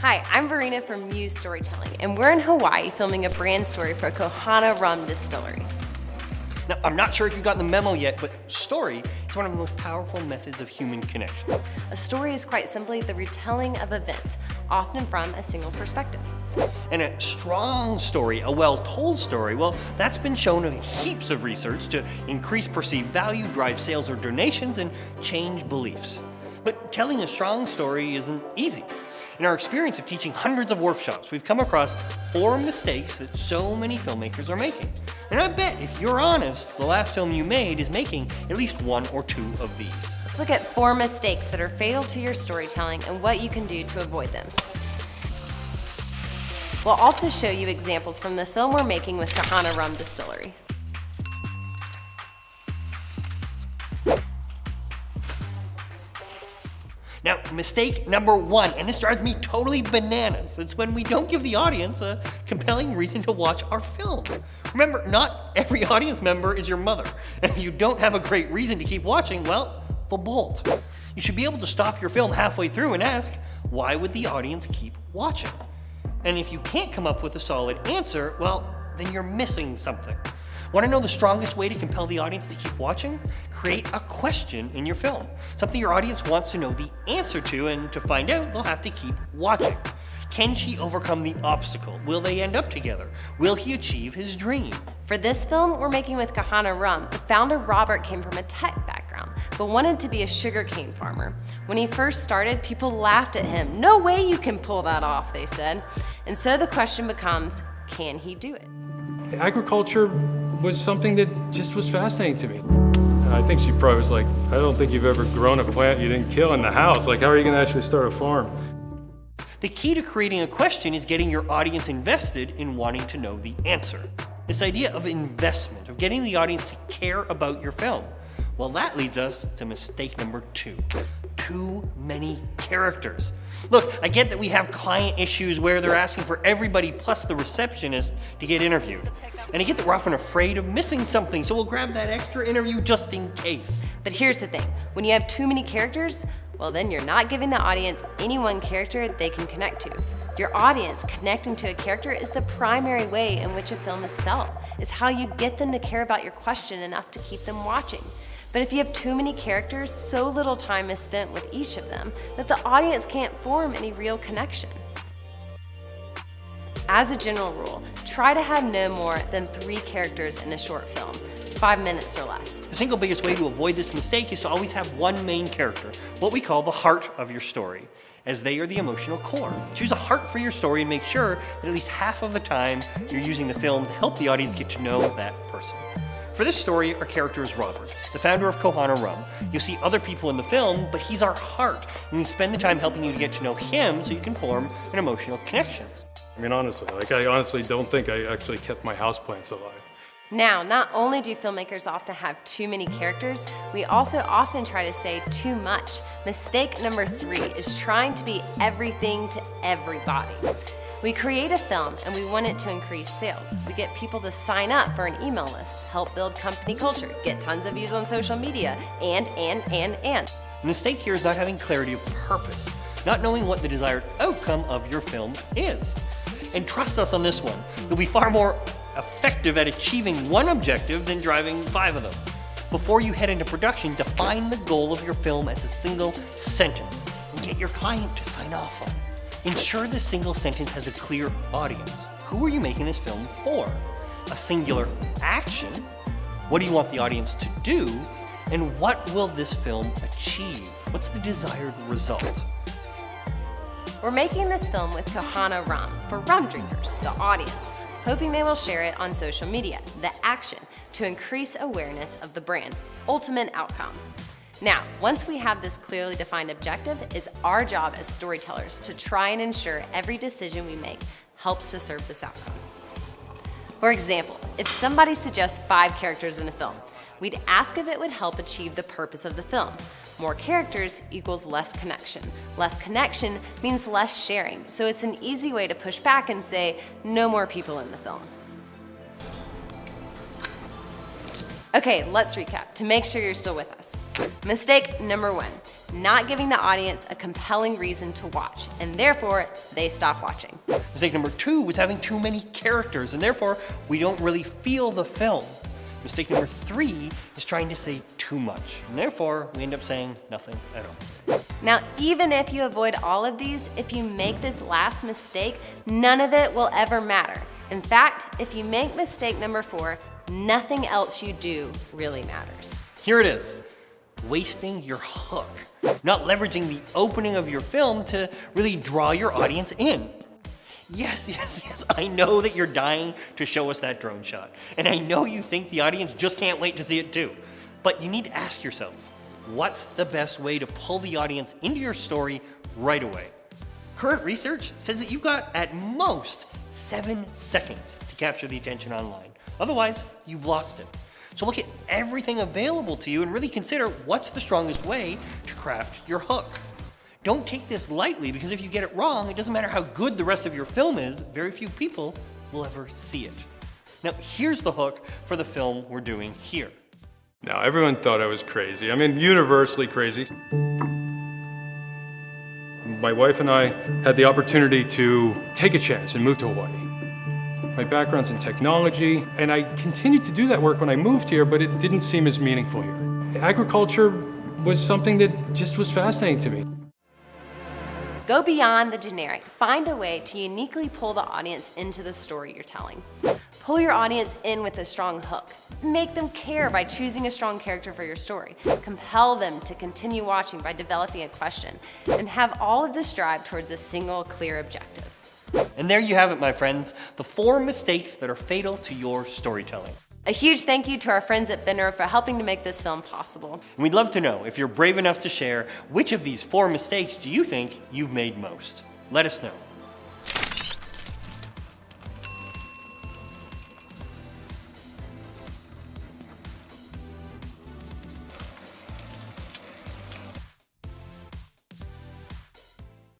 Hi, I'm Verena from Muse Storytelling, and we're in Hawaii filming a brand story for Kohana Rum Distillery. Now, I'm not sure if you've gotten the memo yet, but story is one of the most powerful methods of human connection. A story is quite simply the retelling of events, often from a single perspective. And a strong story, a well-told story, well, that's been shown in heaps of research to increase perceived value, drive sales or donations, and change beliefs. But telling a strong story isn't easy. In our experience of teaching hundreds of workshops, we've come across 4 mistakes that so many filmmakers are making. And I bet if you're honest, the last film you made is making at least 1 or 2 of these. Let's look at 4 mistakes that are fatal to your storytelling and what you can do to avoid them. We'll also show you examples from the film we're making with Kohana Rum Distillery. Now, mistake number 1, and this drives me totally bananas, it's when we don't give the audience a compelling reason to watch our film. Remember, not every audience member is your mother, and if you don't have a great reason to keep watching, well, they'll bolt. You should be able to stop your film halfway through and ask, why would the audience keep watching? And if you can't come up with a solid answer, well, then you're missing something. Want to know the strongest way to compel the audience to keep watching? Create a question in your film, something your audience wants to know the answer to, and to find out, they'll have to keep watching. Can she overcome the obstacle? Will they end up together? Will he achieve his dream? For this film we're making with Kohana Rum, the founder Robert came from a tech background, but wanted to be a sugarcane farmer. When he first started, people laughed at him. "No way you can pull that off," they said. And so the question becomes, can he do it? Agriculture was something that just was fascinating to me. I think she probably was like, I don't think you've ever grown a plant you didn't kill in the house. Like, how are you gonna actually start a farm? The key to creating a question is getting your audience invested in wanting to know the answer. This idea of investment, of getting the audience to care about your film. Well, that leads us to mistake number 2. Too many characters. Look, I get that we have client issues where they're asking for everybody plus the receptionist to get interviewed. And I get that we're often afraid of missing something, so we'll grab that extra interview just in case. But here's the thing, when you have too many characters, well then you're not giving the audience any one character they can connect to. Your audience connecting to a character is the primary way in which a film is felt. It's how you get them to care about your question enough to keep them watching. But if you have too many characters, so little time is spent with each of them that the audience can't form any real connection. As a general rule, try to have no more than 3 characters in a short film, 5 minutes or less. The single biggest way to avoid this mistake is to always have one main character, what we call the heart of your story, as they are the emotional core. Choose a heart for your story and make sure that at least half of the time you're using the film to help the audience get to know that person. For this story, our character is Robert, the founder of Kohana Rum. You'll see other people in the film, but he's our heart, and we spend the time helping you to get to know him so you can form an emotional connection. I mean, honestly, I honestly don't think I actually kept my houseplants alive. Now, not only do filmmakers often have too many characters, we also often try to say too much. Mistake number 3 is trying to be everything to everybody. We create a film and we want it to increase sales. We get people to sign up for an email list, help build company culture, get tons of views on social media, and. The mistake here is not having clarity of purpose, not knowing what the desired outcome of your film is. And trust us on this one, you'll be far more effective at achieving one objective than driving 5 of them. Before you head into production, define the goal of your film as a single sentence and get your client to sign off on it. Ensure the single sentence has a clear audience. Who are you making this film for? A singular action? What do you want the audience to do? And what will this film achieve? What's the desired result? We're making this film with Kohana Rum for rum drinkers, the audience, hoping they will share it on social media, the action, to increase awareness of the brand, ultimate outcome. Now, once we have this clearly defined objective, it's our job as storytellers to try and ensure every decision we make helps to serve this outcome. For example, if somebody suggests 5 characters in a film, we'd ask if it would help achieve the purpose of the film. More characters equals less connection. Less connection means less sharing, so it's an easy way to push back and say, no more people in the film. Okay, let's recap to make sure you're still with us. Mistake number 1, not giving the audience a compelling reason to watch, and therefore they stop watching. Mistake number 2 was having too many characters, and therefore we don't really feel the film. Mistake number 3 is trying to say too much, and therefore we end up saying nothing at all. Now, even if you avoid all of these, if you make this last mistake, none of it will ever matter. In fact, if you make mistake number 4, nothing else you do really matters. Here it is. Wasting your hook. Not leveraging the opening of your film to really draw your audience in. Yes, I know that you're dying to show us that drone shot. And I know you think the audience just can't wait to see it too. But you need to ask yourself, what's the best way to pull the audience into your story right away? Current research says that you've got at most 7 seconds to capture the attention online. Otherwise, you've lost it. So look at everything available to you and really consider what's the strongest way to craft your hook. Don't take this lightly, because if you get it wrong, it doesn't matter how good the rest of your film is, very few people will ever see it. Now, here's the hook for the film we're doing here. Now, everyone thought I was crazy. I mean, universally crazy. My wife and I had the opportunity to take a chance and move to Hawaii. My background's in technology, and I continued to do that work when I moved here, but it didn't seem as meaningful here. Agriculture was something that just was fascinating to me. Go beyond the generic. Find a way to uniquely pull the audience into the story you're telling. Pull your audience in with a strong hook. Make them care by choosing a strong character for your story. Compel them to continue watching by developing a question. And have all of this drive towards a single clear objective. And there you have it, my friends, the 4 mistakes that are fatal to your storytelling. A huge thank you to our friends at Benro for helping to make this film possible. And we'd love to know, if you're brave enough to share, which of these 4 mistakes do you think you've made most? Let us know.